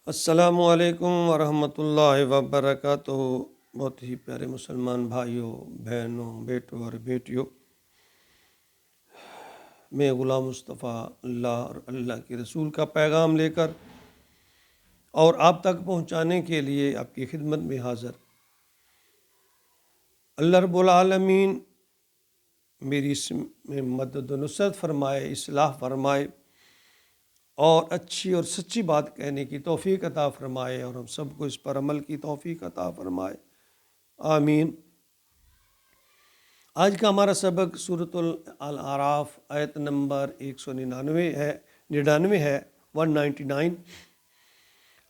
السلام علیکم ورحمۃ اللہ وبرکاتہ۔ بہت ہی پیارے مسلمان بھائیوں، بہنوں، بیٹوں اور بیٹیوں، میں غلام مصطفیٰ اللہ اور اللہ کے رسول کا پیغام لے کر اور آپ تک پہنچانے کے لیے آپ کی خدمت میں حاضر۔ اللہ رب العالمین میری اس میں مدد و نصرت فرمائے، اصلاح فرمائے اور اچھی اور سچی بات کہنے کی توفیق عطا فرمائے، اور ہم سب کو اس پر عمل کی توفیق عطا فرمائے، آمین۔ آج کا ہمارا سبق سورۃ الاعراف آیت نمبر 199 ہے 199۔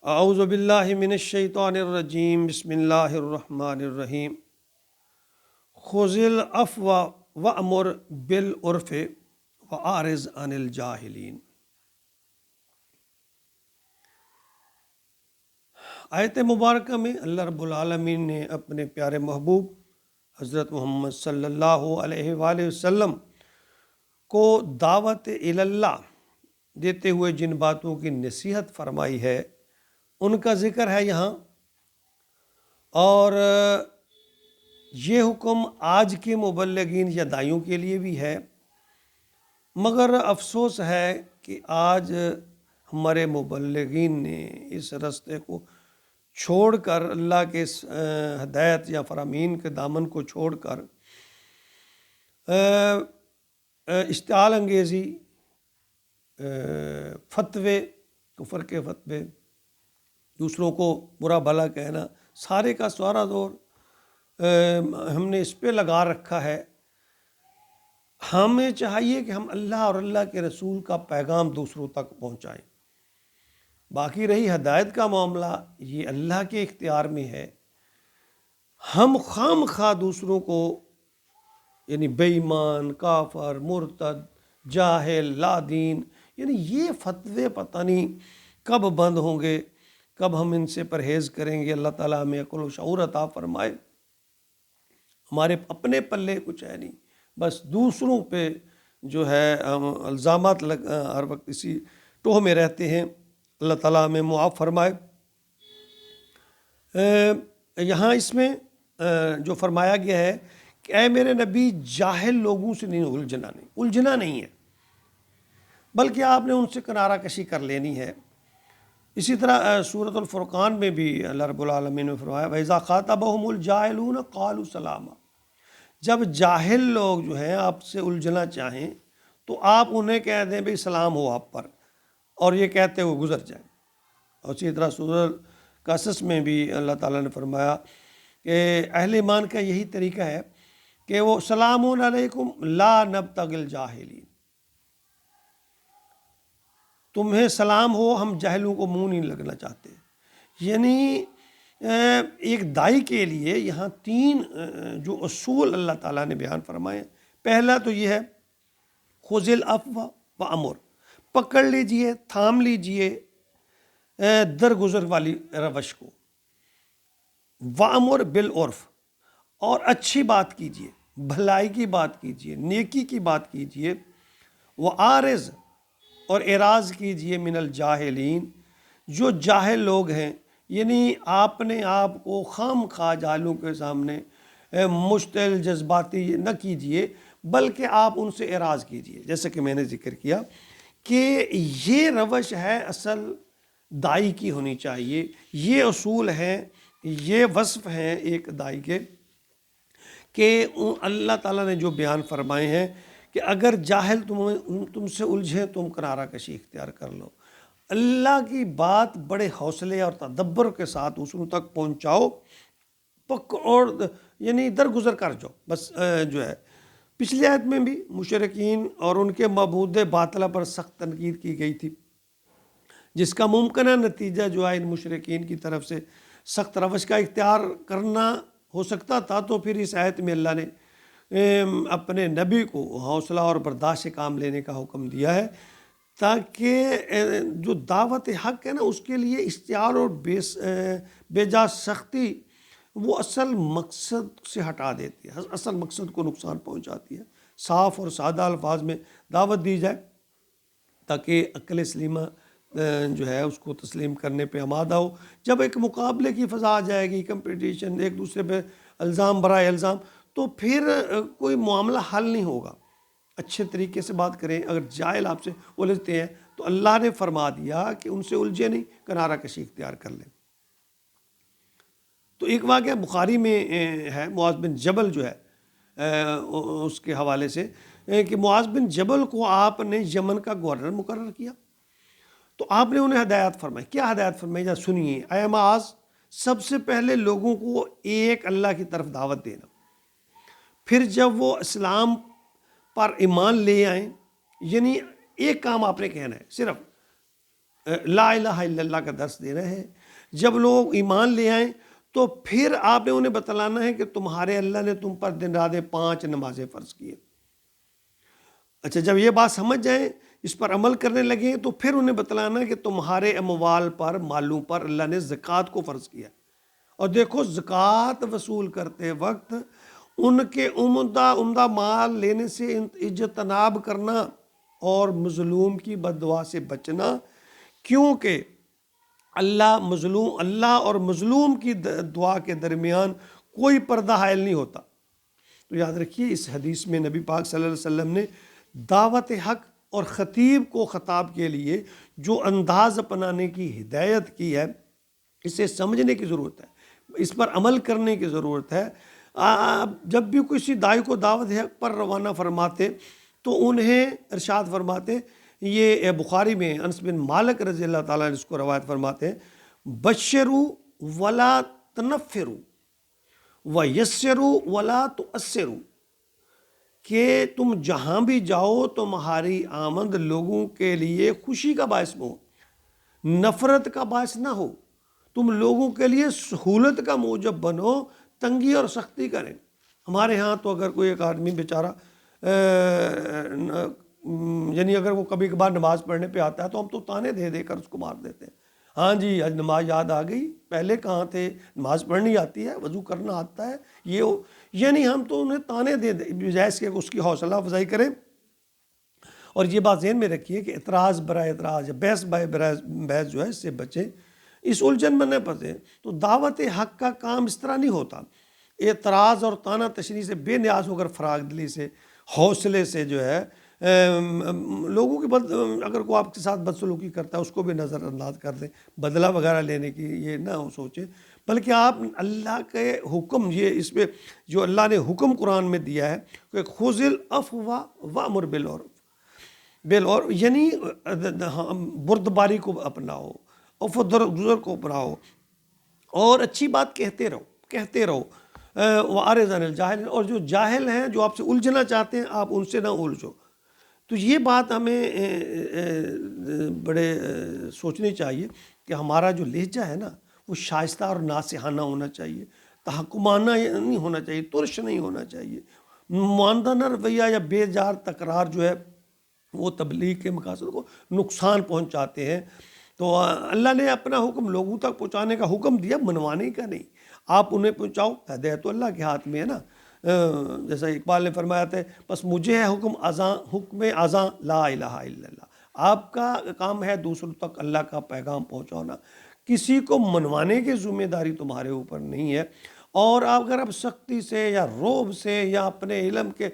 اعوذ باللہ من الشیطان الرجیم، بسم اللہ الرحمن الرحیم۔ خذ العفو وامر بالعرف واعرض عن الجاہلین۔ آیت مبارکہ میں اللہ رب العالمین نے اپنے پیارے محبوب حضرت محمد صلی اللہ علیہ وآلہ وسلم کو دعوت اللہ دیتے ہوئے جن باتوں کی نصیحت فرمائی ہے ان کا ذکر ہے یہاں، اور یہ حکم آج کے مبلغین یا داعیوں کے لیے بھی ہے، مگر افسوس ہے کہ آج ہمارے مبلغین نے اس راستے کو چھوڑ کر، اللہ کے ہدایت یا فرامین کے دامن کو چھوڑ کر اشتعال انگیزی، فتوے، کفر کے فتوے، دوسروں کو برا بھلا کہنا، سارے کا سارا دور ہم نے اس پہ لگا رکھا ہے۔ ہمیں چاہیے کہ ہم اللہ اور اللہ کے رسول کا پیغام دوسروں تک پہنچائیں۔ باقی رہی ہدایت کا معاملہ، یہ اللہ کے اختیار میں ہے۔ ہم خام خواہ دوسروں کو، یعنی بے ایمان، کافر، مرتد، جاہل، لا دین، یعنی یہ فتوے پتہ نہیں کب بند ہوں گے، کب ہم ان سے پرہیز کریں گے۔ اللہ تعالیٰ ہمیں عقل و شعور عطا فرمائے۔ ہمارے اپنے پلے کچھ ہے نہیں، بس دوسروں پہ جو ہے الزامات ہر وقت اسی ٹوہ میں رہتے ہیں۔ اللہ تعالیٰ ہمیں معاف فرمائے۔ یہاں اس میں جو فرمایا گیا ہے کہ اے میرے نبی، جاہل لوگوں سے الجھنا نہیں ہے، بلکہ آپ نے ان سے کنارہ کشی کر لینی ہے۔ اسی طرح سورۃ الفرقان میں بھی اللہ رب العالمین نے فرمایا وَإِذَا خَاطَبَهُمُ الْجَاهِلُونَ قَالُوا سَلَامًا۔ جب جاہل لوگ جو ہیں آپ سے الجھنا چاہیں تو آپ انہیں کہہ دیں بھئی سلام ہو آپ پر، اور یہ کہتے ہوئے گزر جائیں۔ اور اسی طرح سورۃ القصص میں بھی اللہ تعالیٰ نے فرمایا کہ اہل ایمان کا یہی طریقہ ہے کہ وہ سلام علیکم لا نبتغی الجاہلین، تمہیں سلام ہو، ہم جاہلوں کو منہ نہیں لگنا چاہتے۔ یعنی ایک داعی کے لیے یہاں تین جو اصول اللہ تعالیٰ نے بیان فرمائے۔ پہلا تو یہ ہے خذ العفو وامر، پکڑ لیجئے، تھام لیجئے درگزر والی روش کو، وامر بالعرف، اور اچھی بات کیجئے، بھلائی کی بات کیجئے، نیکی کی بات کیجئے، وعارض، اور اعراض کیجئے من الجاہلین، جو جاہل لوگ ہیں۔ یعنی آپ نے آپ کو خام خواہ جاہلوں کے سامنے مشتعل جذباتی نہ کیجئے، بلکہ آپ ان سے اعراض کیجئے، جیسے کہ میں نے ذکر کیا کہ یہ روش ہے اصل داعی کی ہونی چاہیے۔ یہ اصول ہیں، یہ وصف ہیں ایک داعی کے، کہ اللہ تعالیٰ نے جو بیان فرمائے ہیں کہ اگر جاہل تم سے الجھے تم کنارہ کشی اختیار کر لو۔ اللہ کی بات بڑے حوصلے اور تدبر کے ساتھ دوسروں تک پہنچاؤ، اور یعنی درگزر کر جاؤ، بس جو ہے۔ پچھلی آیت میں بھی مشرکین اور ان کے معبود باطلہ پر سخت تنقید کی گئی تھی، جس کا ممکنہ نتیجہ جو ہے ان مشرکین کی طرف سے سخت روش کا اختیار کرنا ہو سکتا تھا۔ تو پھر اس آیت میں اللہ نے اپنے نبی کو حوصلہ اور برداشت سے کام لینے کا حکم دیا ہے، تاکہ جو دعوت حق ہے نا اس کے لیے اشتعال اور بے جا سختی وہ اصل مقصد سے ہٹا دیتی ہے، اصل مقصد کو نقصان پہنچاتی ہے۔ صاف اور سادہ الفاظ میں دعوت دی جائے تاکہ عقل سلیمہ جو ہے اس کو تسلیم کرنے پہ آمادہ ہو۔ جب ایک مقابلے کی فضا آ جائے گی، کمپٹیشن، ایک دوسرے پہ الزام برائے الزام، تو پھر کوئی معاملہ حل نہیں ہوگا۔ اچھے طریقے سے بات کریں۔ اگر جاہل آپ سے الجھتے ہیں تو اللہ نے فرما دیا کہ ان سے الجھے نہیں، کنارہ کشی اختیار کر لیں۔ تو ایک واقعہ بخاری میں ہے، معاذ بن جبل جو ہے اس کے حوالے سے کہ معاذ بن جبل کو آپ نے یمن کا گورنر مقرر کیا، تو آپ نے انہیں ہدایت فرمائی۔ کیا ہدایت فرمائی؟ جا سنیے۔ اے معاذ، سب سے پہلے لوگوں کو ایک اللہ کی طرف دعوت دینا، پھر جب وہ اسلام پر ایمان لے آئیں، یعنی ایک کام آپ نے کہنا ہے، صرف لا الہ الا اللہ کا درس دینا ہے۔ جب لوگ ایمان لے آئیں تو پھر آپ نے انہیں بتلانا ہے کہ تمہارے اللہ نے تم پر دن رات 5 نمازیں فرض کی ہیں۔ اچھا، جب یہ بات سمجھ جائیں، اس پر عمل کرنے لگیں، تو پھر انہیں بتلانا ہے کہ تمہارے اموال پر، مالوں پر اللہ نے زکوٰۃ کو فرض کیا۔ اور دیکھو، زکوٰۃ وصول کرتے وقت ان کے عمدہ مال لینے سے اجتناب کرنا اور مظلوم کی بد دعا سے بچنا، کیونکہ اللہ اور مظلوم کی دعا کے درمیان کوئی پردہ حائل نہیں ہوتا۔ تو یاد رکھیے، اس حدیث میں نبی پاک صلی اللہ علیہ وسلم نے دعوت حق اور خطیب کو خطاب کے لیے جو انداز اپنانے کی ہدایت کی ہے، اسے سمجھنے کی ضرورت ہے، اس پر عمل کرنے کی ضرورت ہے۔ جب بھی کسی داعی کو دعوت حق پر روانہ فرماتے تو انہیں ارشاد فرماتے، یہ بخاری میں انس بن مالک رضی اللہ تعالیٰ عنہ اس کو روایت فرماتے ہیں، بشروا ولا تنفروا ویسروا ولا تؤثروا، کہ تم جہاں بھی جاؤ تمہاری آمد لوگوں کے لیے خوشی کا باعث ہو، نفرت کا باعث نہ ہو، تم لوگوں کے لیے سہولت کا موجب بنو، تنگی اور سختی کریں۔ ہمارے ہاں تو اگر کوئی ایک آدمی بیچارہ یعنی اگر وہ کبھی کبھار نماز پڑھنے پہ آتا ہے تو ہم تو تانے دے دے کر اس کو مار دیتے ہیں۔ ہاں جی، آج نماز یاد آ گئی، پہلے کہاں تھے؟ نماز پڑھنی آتی ہے، وضو کرنا آتا ہے، یعنی ہم تو انہیں تانے دے دیں، جیسے کہ اس کی حوصلہ افزائی کریں۔ اور یہ بات ذہن میں رکھیے کہ اعتراض برائے اعتراض یا بحث برائے بحث جو ہے اس سے بچیں، اس الجھن میں نہ پھنسیں۔ تو دعوت حق کا کام اس طرح نہیں ہوتا، اعتراض اور طعنہ تشنیع سے بے نیاز ہو کر فراغ دلی سے، حوصلے سے جو ہے لوگوں کی اگر کوئی آپ کے ساتھ بدسلوکی کرتا ہے اس کو بھی نظر انداز کر دیں، بدلہ وغیرہ لینے کی یہ نہ سوچیں، بلکہ آپ اللہ کے حکم، یہ اس پہ جو اللہ نے حکم قرآن میں دیا ہے کہ خذ العفو وامر بالعرف، یعنی بردباری کو اپناؤ، عفو درگزر کو اپناؤ اور اچھی بات کہتے رہو، وَأَعْرِضْ عَنِ الْجَاهِلِينَ، اور جو جاہل ہیں، جو آپ سے الجھنا چاہتے ہیں، آپ ان سے نہ الجھو۔ تو یہ بات ہمیں بڑے سوچنی چاہیے کہ ہمارا جو لہجہ ہے نا، وہ شائستہ اور ناصحانہ ہونا چاہیے، تحکمانہ نہیں ہونا چاہیے، ترش نہیں ہونا چاہیے۔ ماندانہ رویہ یا بے جار تکرار جو ہے وہ تبلیغ کے مقاصد کو نقصان پہنچاتے ہیں۔ تو اللہ نے اپنا حکم لوگوں تک پہنچانے کا حکم دیا، منوانے کا نہیں۔ آپ انہیں پہنچاؤ، ہدایت تو اللہ کے ہاتھ میں ہے نا۔ جیسا اقبال نے فرمایا تھا، بس مجھے ہے حکم ازاں لا الہ الا اللہ۔ آپ کا کام ہے دوسروں تک اللہ کا پیغام پہنچانا، کسی کو منوانے کی ذمہ داری تمہارے اوپر نہیں ہے۔ اور اگر آپ سختی سے یا رعب سے یا اپنے علم کے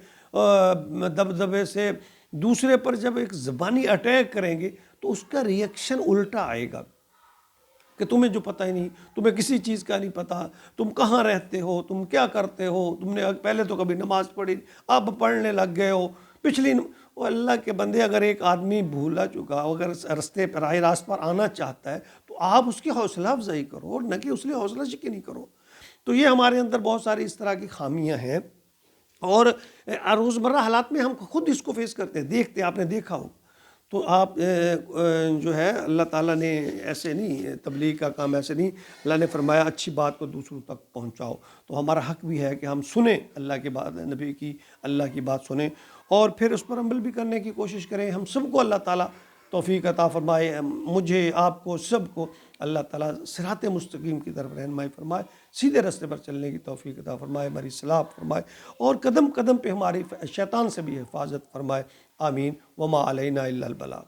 دبدبے سے دوسرے پر جب ایک زبانی اٹیک کریں گے تو اس کا ریئیکشن الٹا آئے گا کہ تمہیں جو پتہ ہی نہیں، تمہیں کسی چیز کا نہیں پتہ، تم کہاں رہتے ہو، تم کیا کرتے ہو، تم نے پہلے تو کبھی نماز پڑھی، اب پڑھنے لگ گئے ہو، وہ اللہ کے بندے، اگر ایک آدمی بھولا چکا، اگر رستے پر راہ راست پر آنا چاہتا ہے تو آپ اس کی حوصلہ افزائی کرو، نہ کہ اس لیے حوصلہ شکنی کرو۔ تو یہ ہمارے اندر بہت ساری اس طرح کی خامیاں ہیں، اور روزمرہ حالات میں ہم خود اس کو فیس کرتے ہیں، دیکھتے ہیں، آپ نے دیکھا ہو۔ تو آپ جو ہے اللہ تعالیٰ نے ایسے نہیں، تبلیغ کا کام ایسے نہیں، اللہ نے فرمایا اچھی بات کو دوسروں تک پہنچاؤ۔ تو ہمارا حق بھی ہے کہ ہم سنیں اللہ کی بات، نبی کی، اللہ کی بات سنیں اور پھر اس پر عمل بھی کرنے کی کوشش کریں۔ ہم سب کو اللہ تعالیٰ توفیق عطا فرمائے، مجھے، آپ کو، سب کو اللہ تعالیٰ صراط مستقیم کی طرف رہنمائی فرمائے، سیدھے راستے پر چلنے کی توفیق عطا فرمائے، ہماری اصلاح فرمائے اور قدم قدم پہ ہماری شیطان سے بھی حفاظت فرمائے۔ آمین۔ وما علینا الا البلاغ۔